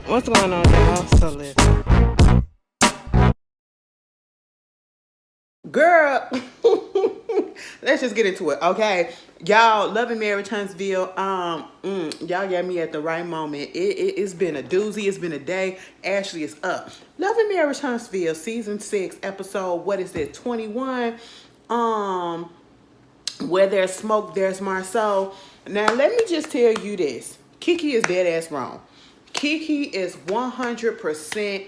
What's going on, y'all? So listen. Girl, let's just get into it, okay? Y'all, loving marriage Huntsville. Y'all got me at the right moment. It's been a doozy. It's been a day. Ashley is up. Loving marriage Huntsville, season 6, episode. What is it? 21. Um, where there's smoke, there's Marsau. Now, let me just tell you this: Kiki is dead ass wrong. Kiki is 100%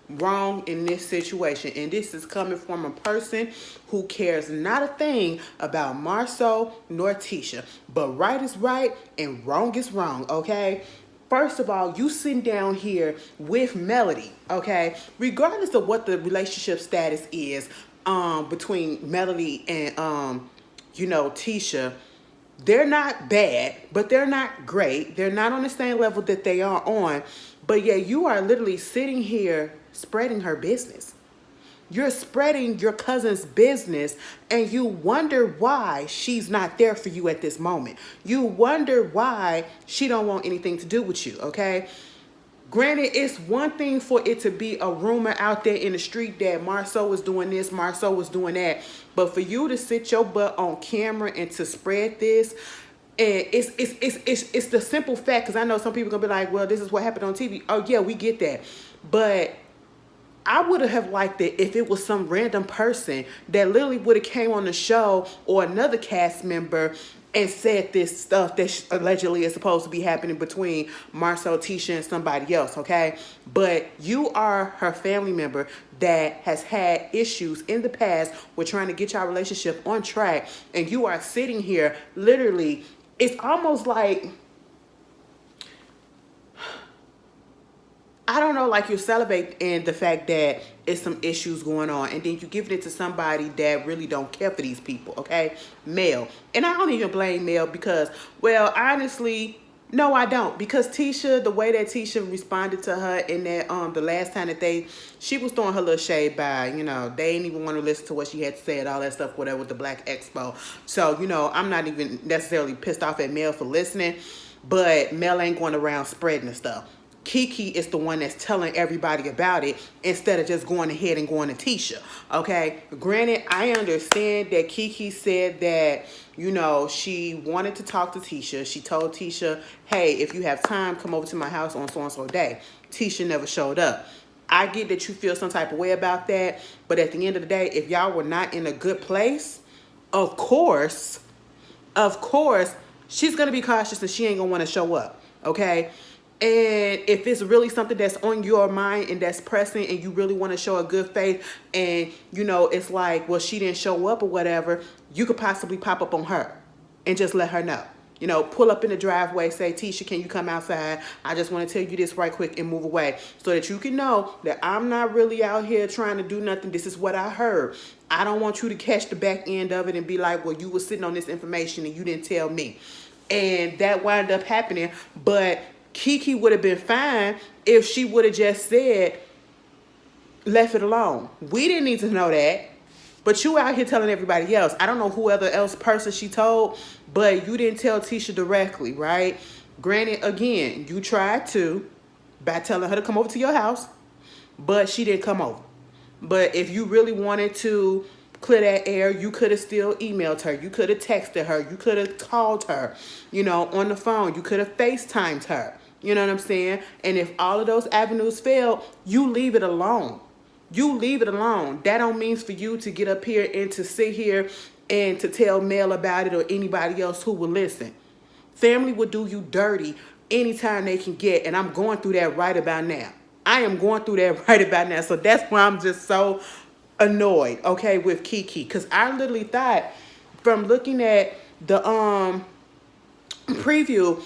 wrong in this situation, and this is coming from a person who cares not a thing about Marsau nor Tisha. But right is right and wrong is wrong, okay? First of all, you sitting down here with Melody, okay? Regardless of what the relationship status is, between Melody and Tisha, they're not bad, but they're not great. They're not on the same level that they are on. But yet you are literally sitting here spreading her business. You're spreading your cousin's business, and you wonder why she's not there for you at this moment. You wonder why she don't want anything to do with you, okay? Granted, it's one thing for it to be a rumor out there in the street that Marsau was doing this, Marsau was doing that. But for you to sit your butt on camera and to spread this, and it's the simple fact, because I know some people are going to be like, well, this is what happened on TV. Oh, yeah, we get that. But I would have liked it if it was some random person that literally would have came on the show, or another cast member, and said this stuff that allegedly is supposed to be happening between Marsau, Tisha, and somebody else, okay? But you are her family member that has had issues in the past with trying to get your relationship on track, and you are sitting here literally, it's almost like, I don't know, like you're celebrating the fact that it's some issues going on, and then you giving it to somebody that really don't care for these people, okay? Mel. And I don't even blame Mel because, well, honestly, no, I don't. Because Tisha, the way that Tisha responded to her in that the last time that she was throwing her little shade by, they didn't even want to listen to what she had to say and all that stuff, whatever, with the Black Expo. So, I'm not even necessarily pissed off at Mel for listening, but Mel ain't going around spreading the stuff. Kiki is the one that's telling everybody about it instead of just going ahead and going to Tisha, okay? Granted, I understand that Kiki said that, she wanted to talk to Tisha. She told Tisha, hey, if you have time, come over to my house on so-and-so day. Tisha never showed up. I get that you feel some type of way about that, but at the end of the day, if y'all were not in a good place, of course, she's going to be cautious and she ain't going to want to show up, okay? And if it's really something that's on your mind and that's pressing and you really want to show a good faith and, it's like, well, she didn't show up or whatever, you could possibly pop up on her and just let her know. Pull up in the driveway, say, Tisha, can you come outside? I just want to tell you this right quick and move away so that you can know that I'm not really out here trying to do nothing. This is what I heard. I don't want you to catch the back end of it and be like, well, you were sitting on this information and you didn't tell me. And that wound up happening. But Kiki would have been fine if she would have just said, left it alone. We didn't need to know that. But you out here telling everybody else. I don't know who other else person she told, but you didn't tell Tisha directly, right? Granted, again, you tried to by telling her to come over to your house, but she didn't come over. But if you really wanted to clear that air, you could have still emailed her. You could have texted her. You could have called her, on the phone. You could have FaceTimed her. You know what I'm saying? And if all of those avenues fail, you leave it alone. You leave it alone. That don't mean for you to get up here and to sit here and to tell Mel about it or anybody else who will listen. Family will do you dirty anytime they can get, and I'm going through that right about now. I am going through that right about now. So that's why I'm just so annoyed, okay, with Kiki. Because I literally thought, from looking at the preview,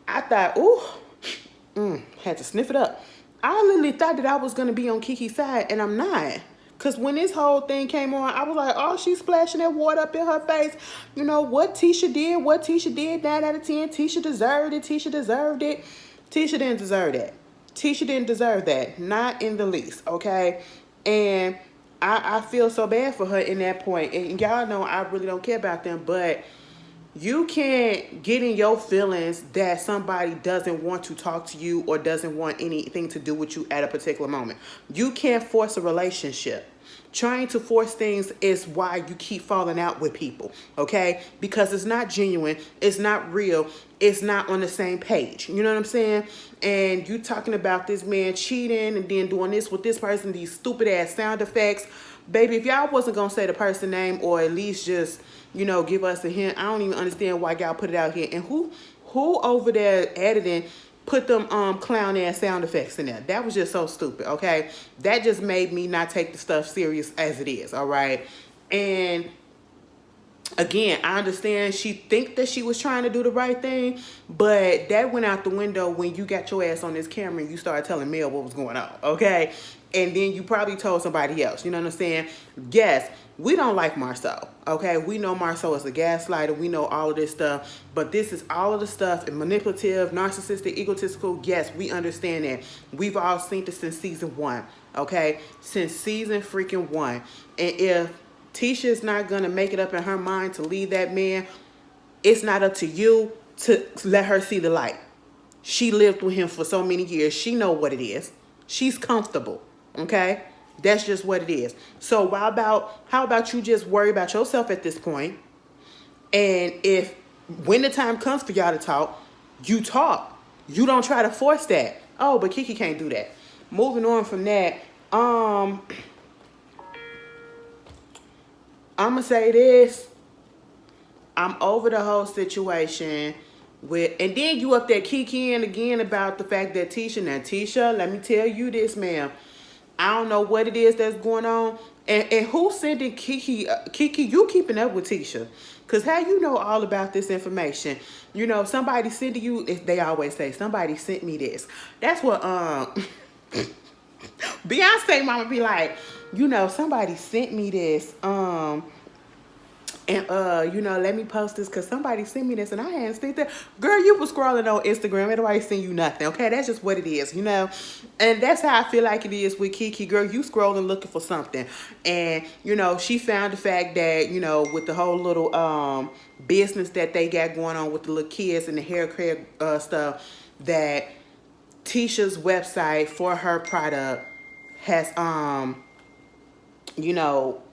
I thought, had to sniff it up. I literally thought that I was going to be on Kiki's side, and I'm not. Because when this whole thing came on, I was like, oh, she's splashing that water up in her face. What Tisha did, 9 out of 10. Tisha deserved it. Tisha deserved it. Tisha didn't deserve that. Tisha didn't deserve that. Not in the least, okay? And I feel so bad for her in that point. And y'all know I really don't care about them, but You can't get in your feelings that somebody doesn't want to talk to you or doesn't want anything to do with you at a particular moment. You can't force a relationship. Trying to force things is why you keep falling out with people, okay? Because it's not genuine, it's not real, it's not on the same page. You know what I'm saying? And you talking about this man cheating and then doing this with this person, these stupid ass sound effects. Baby, if y'all wasn't gonna say the person name or at least just, give us a hint, I don't even understand why y'all put it out here. And who over there editing put them clown ass sound effects in there? That was just so stupid, okay? That just made me not take the stuff serious as it is, all right? And again, I understand she think that she was trying to do the right thing, but that went out the window when you got your ass on this camera and you started telling Mel what was going on, okay? And then you probably told somebody else, you know what I'm saying? Yes, we don't like Marsau, okay? We know Marsau is a gaslighter. We know all of this stuff, but this is all of the stuff and manipulative, narcissistic, egotistical. Yes, we understand that. We've all seen this since season 1, okay? Since season freaking 1. And if Tisha's not going to make it up in her mind to leave that man, it's not up to you to let her see the light. She lived with him for so many years. She know what it is. She's comfortable, okay? That's just what it is. So how about you just worry about yourself at this point, and when the time comes for y'all to talk, you talk. You don't try to force that. Oh, but Kiki can't do that. Moving on from that, I'm gonna say this. I'm over the whole situation and then you up there kikiing again about the fact that Tisha. Now, Tisha, let me tell you this, ma'am. I don't know what it is that's going on. And who's sending Kiki? Kiki, you keeping up with Tisha. Because how you know all about this information? Somebody sending you, they always say, somebody sent me this. That's what Beyonce mama be like, somebody sent me this. And, let me post this because somebody sent me this and I hadn't seen that. Girl, you was scrolling on Instagram. Nobody sent you nothing, okay? That's just what it is, And that's how I feel like it is with Kiki. Girl, you scrolling looking for something. And, she found the fact that, with the whole little business that they got going on with the little kids and the hair care stuff, that Tisha's website for her product has,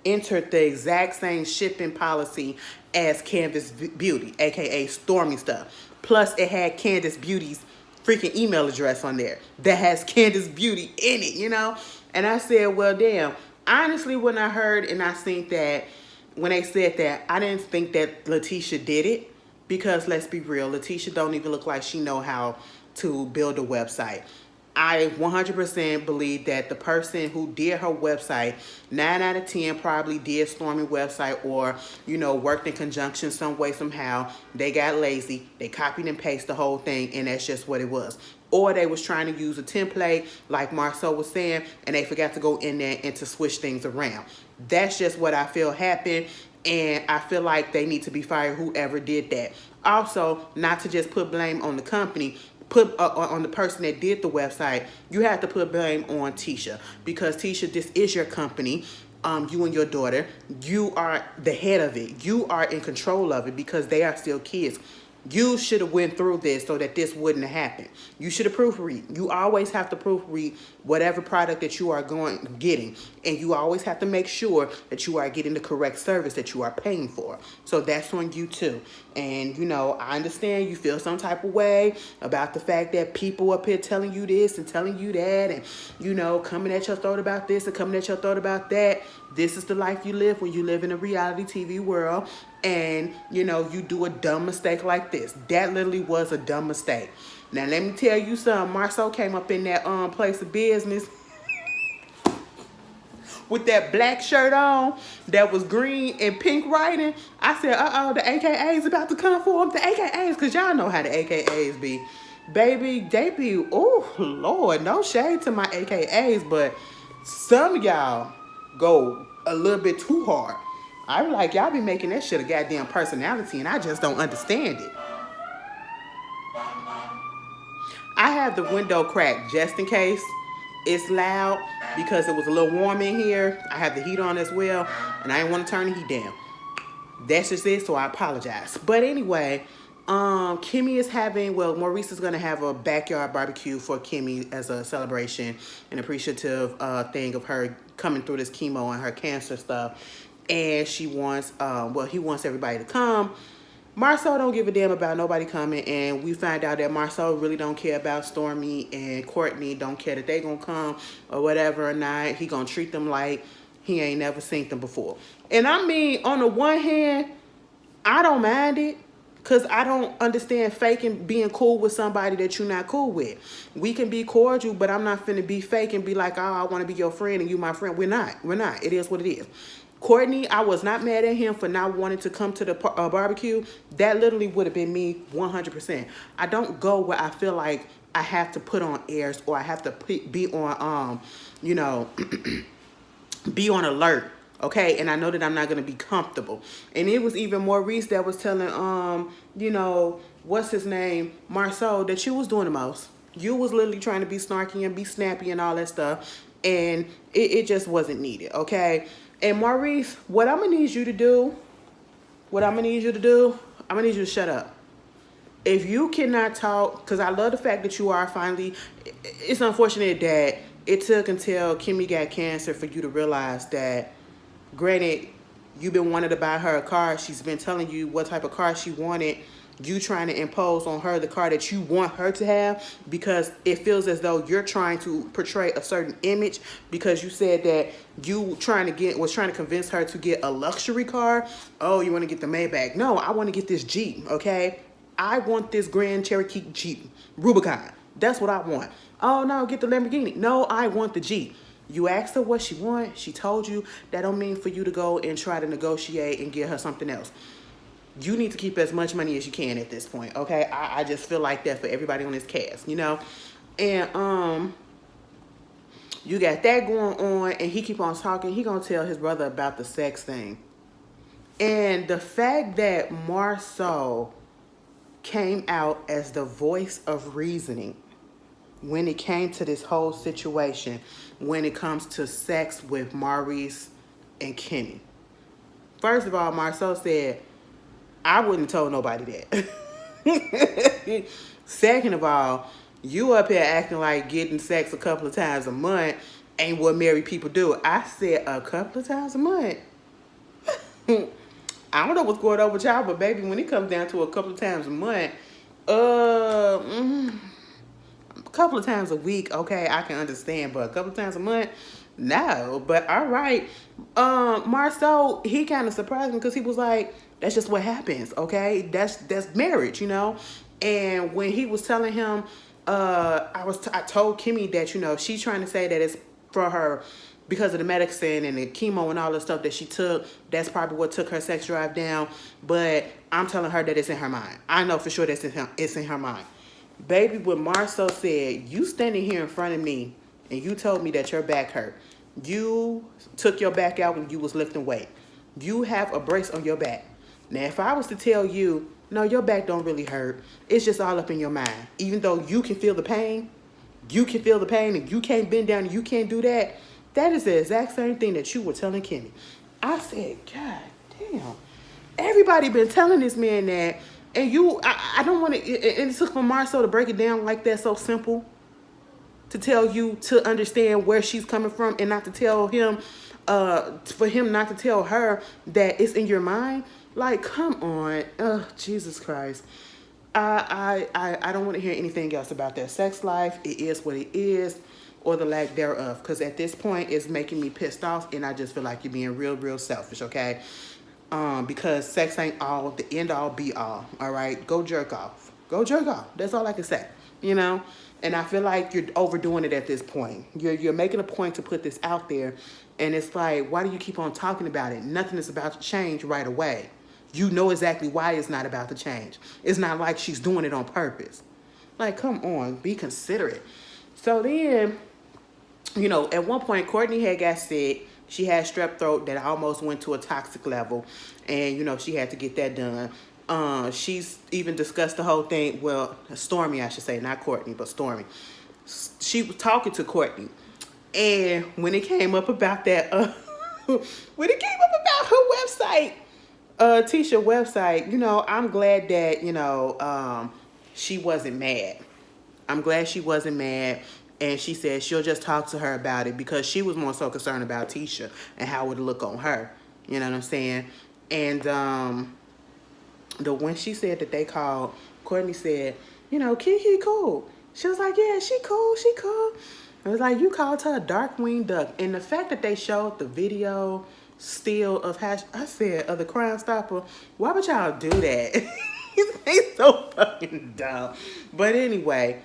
entered the exact same shipping policy as Candace Beauty, aka Stormy stuff. Plus, it had Candace Beauty's freaking email address on there that has Candace Beauty in it, And I said, well, damn. Honestly, when I heard and I think that when they said that, I didn't think that Letitia did it because let's be real, Letitia don't even look like she know how to build a website. I 100% believe that the person who did her website, 9 out of 10 probably did Stormy website or, worked in conjunction some way, somehow. They got lazy. They copied and pasted the whole thing, and that's just what it was. Or they was trying to use a template, like Marsau was saying, and they forgot to go in there and to switch things around. That's just what I feel happened, and I feel like they need to be fired, whoever did that. Also, not to just put blame on the company, put on the person that did the website. You have to put blame on Tisha because Tisha, this is your company. You and your daughter, you are the head of it. You are in control of it because they are still kids. You should have went through this so that this wouldn't have happened. You should have proofread. You always have to proofread whatever product that you are getting. And you always have to make sure that you are getting the correct service that you are paying for. So that's on you too. And, I understand you feel some type of way about the fact that people up here telling you this and telling you that and, coming at your throat about this and coming at your throat about that. This is the life you live when you live in a reality TV world and, you do a dumb mistake like this. That literally was a dumb mistake. Now, let me tell you something. Marsau came up in that place of business with that black shirt on that was green and pink writing. I said, the AKA's about to come for them. The AKA's, because y'all know how the AKA's be. Baby, they be, oh, Lord, no shade to my AKA's, but some of y'all go a little bit too hard. I be like, y'all be making that shit a goddamn personality, and I just don't understand it. I have the window cracked just in case it's loud because it was a little warm in here. I have the heat on as well, and I didn't want to turn the heat down. That's just it, so I apologize. But anyway, Kimmy is having, well, Maurice is going to have a backyard barbecue for Kimmy as a celebration, an appreciative thing of her coming through this chemo and her cancer stuff. And she wants, well, he wants everybody to come. Marsau don't give a damn about nobody coming, and we find out that Marsau really don't care about Stormy and Courtney, don't care that they gonna come or whatever or not. He gonna treat them like he ain't never seen them before. And I mean, on the one hand, I don't mind it, because I don't understand faking being cool with somebody that you're not cool with. We can be cordial, but I'm not finna be fake and be like, oh, I want to be your friend and you my friend. We're not. It is what it is. Courtney, I was not mad at him for not wanting to come to the barbecue. That literally would have been me 100%. I don't go where I feel like I have to put on airs or I have to be on, be on alert. Okay, and I know that I'm not gonna be comfortable. And it was even Maurice that was telling, what's his name, Marsau, that you was doing the most. You was literally trying to be snarky and be snappy and all that stuff, and it just wasn't needed. Okay, and Maurice, what I'm gonna need you to do, I'm gonna need you to shut up. If you cannot talk, because I love the fact that you are finally, it's unfortunate that it took until Kimmy got cancer for you to realize that. Granted, you've been wanting to buy her a car. She's been telling you what type of car she wanted. You trying to impose on her the car that you want her to have, because it feels as though you're trying to portray a certain image, because you said that you was trying to convince her to get a luxury car. Oh, you want to get the Maybach. No, I want to get this Jeep, okay? I want this Grand Cherokee Jeep, Rubicon. That's what I want. Oh, no, get the Lamborghini. No, I want the Jeep. You asked her what she wants. She told you. That don't mean for you to go and try to negotiate and get her something else. You need to keep as much money as you can at this point, okay? I just feel like that for everybody on this cast, And you got that going on, and he keep on talking. He gonna tell his brother about the sex thing. And the fact that Marsau came out as the voice of reasoning when it came to this whole situation, when it comes to sex with Maurice and Kimmy. First of all, Marsau said, I wouldn't have told nobody that. Second of all, you up here acting like getting sex a couple of times a month ain't what married people do. I said a couple of times a month. I don't know what's going on with y'all, but baby, when it comes down to a couple of times a month, a couple of times a week, okay, I can understand, but a couple of times a month, no. But all right, Marsau, he kind of surprised me because he was like, that's just what happens, okay? That's marriage, And when he was telling him, I told Kimmy that, she's trying to say that it's for her because of the medicine and the chemo and all the stuff that she took. That's probably what took her sex drive down. But I'm telling her that it's in her mind. I know for sure that it's in her mind. Baby, when Marsau said, you standing here in front of me and you told me that your back hurt. You took your back out when you was lifting weight. You have a brace on your back. Now, if I was to tell you, no, your back don't really hurt. It's just all up in your mind. Even though you can feel the pain, and you can't bend down and you can't do that. That is the exact same thing that you were telling Kimmy. I said, God damn. Everybody been telling this man that. And I don't want to, and it took for Marsau to break it down like that, so simple. To tell you to understand where she's coming from and not to tell him, for him not to tell her that it's in your mind. Like, come on. Jesus Christ. I don't want to hear anything else about their sex life. It is what it is, or the lack thereof. Because at this point, it's making me pissed off, and I just feel like you're being real, real selfish, okay? Because sex ain't all, the end all, be all right? Go jerk off. Go jerk off. That's all I can say, And I feel like you're overdoing it at this point. You're making a point to put this out there, and it's like, why do you keep on talking about it? Nothing is about to change right away. You know exactly why it's not about to change. It's not like she's doing it on purpose. Like, come on, be considerate. So then, at one point, Courtney had got sick. She had strep throat that almost went to a toxic level, and, she had to get that done. She's even discussed the whole thing. Well, Stormy, I should say, not Courtney, but Stormy. She was talking to Courtney, and when it came up about that, when it came up about her website, Tisha website, I'm glad that, she wasn't mad. I'm glad she wasn't mad. And she said she'll just talk to her about it because she was more so concerned about Tisha and how it would look on her. You know what I'm saying? And the when she said that they called, Courtney said, Kiki cool. She was like, yeah, she cool, she cool. It was like, you called her a dark winged duck. And the fact that they showed the video still of I said, of the Crime Stopper, why would y'all do that? They so fucking dumb. But anyway,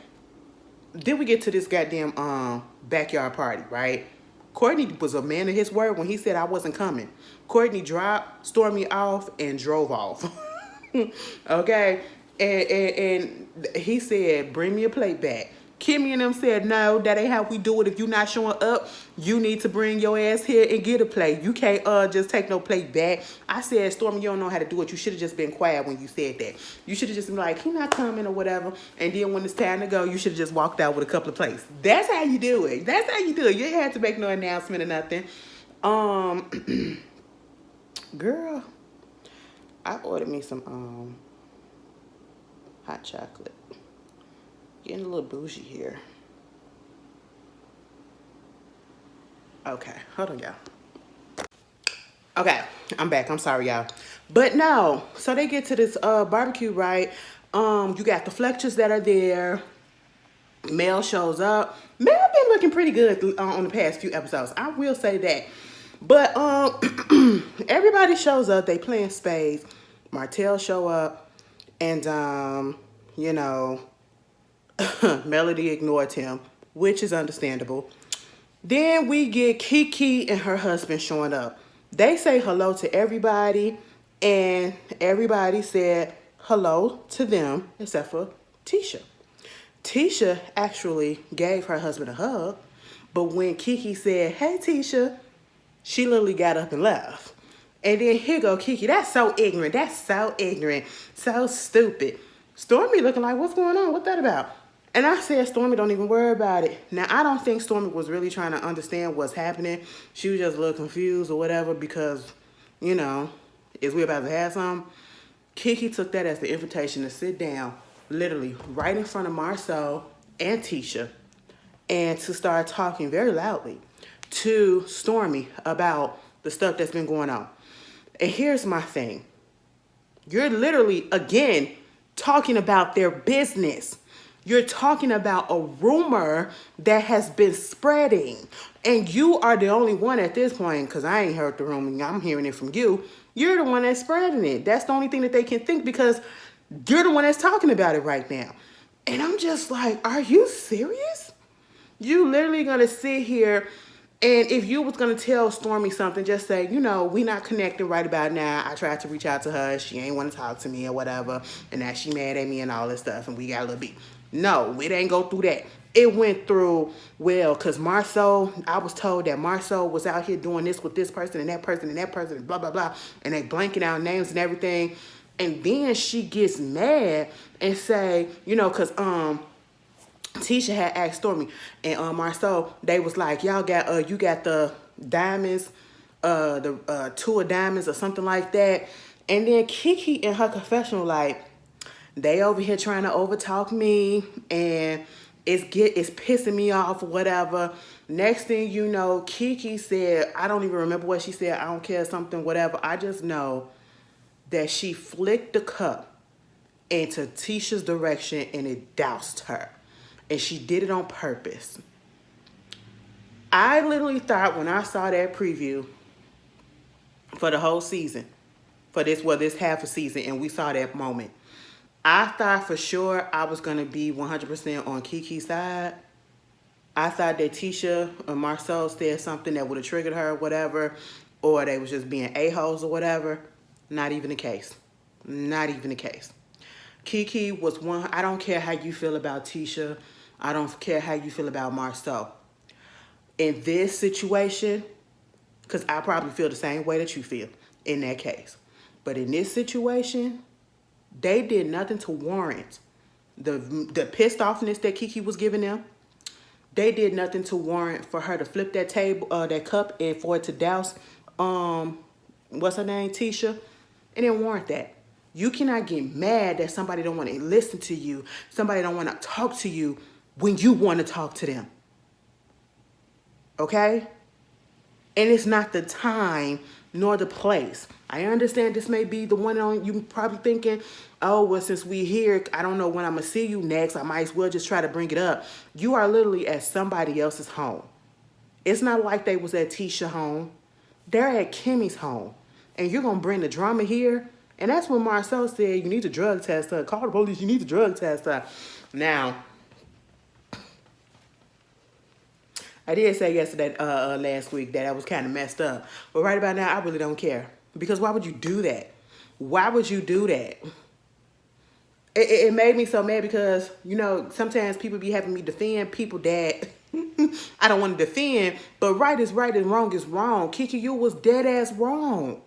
then we get to this goddamn backyard party, right? Courtney was a man of his word when he said I wasn't coming. Courtney dropped Stormy off and drove off. Okay? And he said, bring me a plate back. Kimmy and them said, no, that ain't how we do it. If you not showing up, you need to bring your ass here and get a plate. You can't just take no plate back. I said, Stormy, you don't know how to do it. You should have just been quiet when you said that. You should have just been like, he not coming or whatever. And then when it's time to go, you should have just walked out with a couple of plates. That's how you do it. That's how you do it. You ain't had to make no announcement or nothing. Girl, I ordered me some hot chocolate. Getting a little bougie here. Okay, hold on, y'all. Okay, I'm back. I'm sorry, y'all. But no, so they get to this barbecue, right? You got the Fletchers that are there. Mel shows up. Mel been looking pretty good on the past few episodes. I will say that. But everybody shows up. They playing spades. Martell show up, and Melody ignored him, which is understandable. Then we get Kiki and her husband showing up. They say hello to everybody, and everybody said hello to them except for Tisha. Tisha actually gave her husband a hug, but when Kiki said, hey, Tisha, she literally got up and left. And then here go Kiki. That's so ignorant. That's so ignorant. So stupid. Stormy looking like, what's going on? What's that about? And I said, Stormy, don't even worry about it. Now, I don't think Stormy was really trying to understand what's happening. She was just a little confused or whatever because, is we about to have some? Kiki took that as the invitation to sit down, literally right in front of Marsau and Tisha, and to start talking very loudly to Stormy about the stuff that's been going on. And here's my thing. You're literally, again, talking about their business. You're talking about a rumor that has been spreading. And you are the only one at this point, because I ain't heard the rumor. I'm hearing it from you. You're the one that's spreading it. That's the only thing that they can think because you're the one that's talking about it right now. And I'm just like, are you serious? You literally going to sit here, and if you was going to tell Stormy something, just say, we not connected right about now. I tried to reach out to her. She ain't want to talk to me or whatever. And now she mad at me and all this stuff. And we got a little beef. No, it ain't go through that. It went through, because Marsau, I was told that Marsau was out here doing this with this person and that person and that person and blah, blah, blah. And they blanking out names and everything. And then she gets mad and say, because Tisha had asked Stormy and Marsau, they was like, y'all got you got the diamonds, the two of diamonds or something like that. And then Kiki in her confessional, like, they over here trying to overtalk me and it's pissing me off or whatever. Next thing you know, Kiki said, I don't even remember what she said, I don't care, something, whatever. I just know that she flicked the cup into Tisha's direction and it doused her. And she did it on purpose. I literally thought when I saw that preview for the whole season, for this half a season, and we saw that moment, I thought for sure I was going to be 100% on Kiki's side. I thought that Tisha or Marsau said something that would have triggered her or whatever, or they was just being a-holes or whatever. Not even the case. Not even the case. Kiki was one. I don't care how you feel about Tisha. I don't care how you feel about Marsau. In this situation, because I probably feel the same way that you feel in that case. But in this situation, they did nothing to warrant the pissed offness that Kiki was giving them. They did nothing to warrant for her to flip that table, that cup, and for it to douse, what's her name, Tisha. And it warrant that. You cannot get mad that somebody don't want to listen to you, somebody don't want to talk to you when you want to talk to them. Okay? And it's not the time nor the place. I understand this may be the one on you probably thinking, oh, well, since we here, I don't know when I'm going to see you next. I might as well just try to bring it up. You are literally at somebody else's home. It's not like they was at Tisha's home. They're at Kimmy's home. And you're going to bring the drama here? And that's when Marsau said, you need to drug test her. Call the police, you need to drug test her. Now, I did say yesterday, last week, that I was kind of messed up. But right about now, I really don't care. Because why would you do that? Why would you do that? It made me so mad because, you know, sometimes people be having me defend people that I don't want to defend. But right is right and wrong is wrong. Kiki, you was dead ass wrong.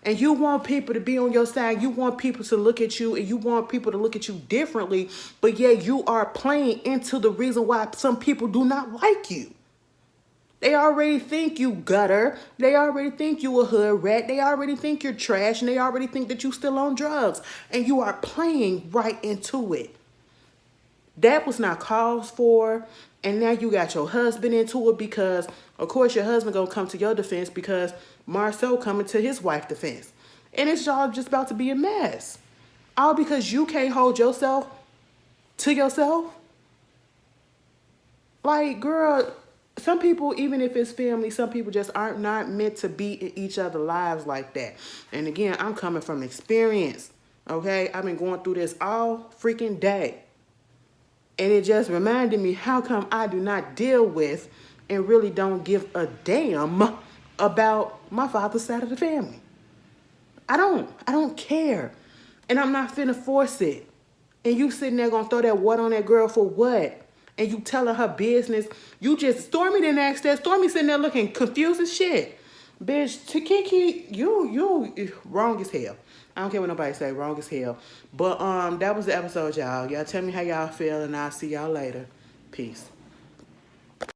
And you want people to be on your side. You want people to look at you and you want people to look at you differently. But yet you are playing into the reason why some people do not like you. They already think you gutter. They already think you a hood rat. They already think you're trash. And they already think that you still on drugs. And you are playing right into it. That was not called for. And now you got your husband into it because, of course, your husband going to come to your defense because Marsau coming to his wife's defense. And it's all just about to be a mess. All because you can't hold yourself to yourself. Like, girl, some people, even if it's family, some people just aren't not meant to be in each other's lives like that. And again, I'm coming from experience, okay? I've been going through this all freaking day. And it just reminded me how come I do not deal with and really don't give a damn about my father's side of the family. I don't care. And I'm not finna force it. And you sitting there gonna throw that what on that girl for what? And you telling her business. You just, Stormy didn't ask that. Stormy sitting there looking confused as shit. Bitch, to Kiki, you wrong as hell. I don't care what nobody say, wrong as hell. But that was the episode, y'all. Y'all tell me how y'all feel, and I'll see y'all later. Peace.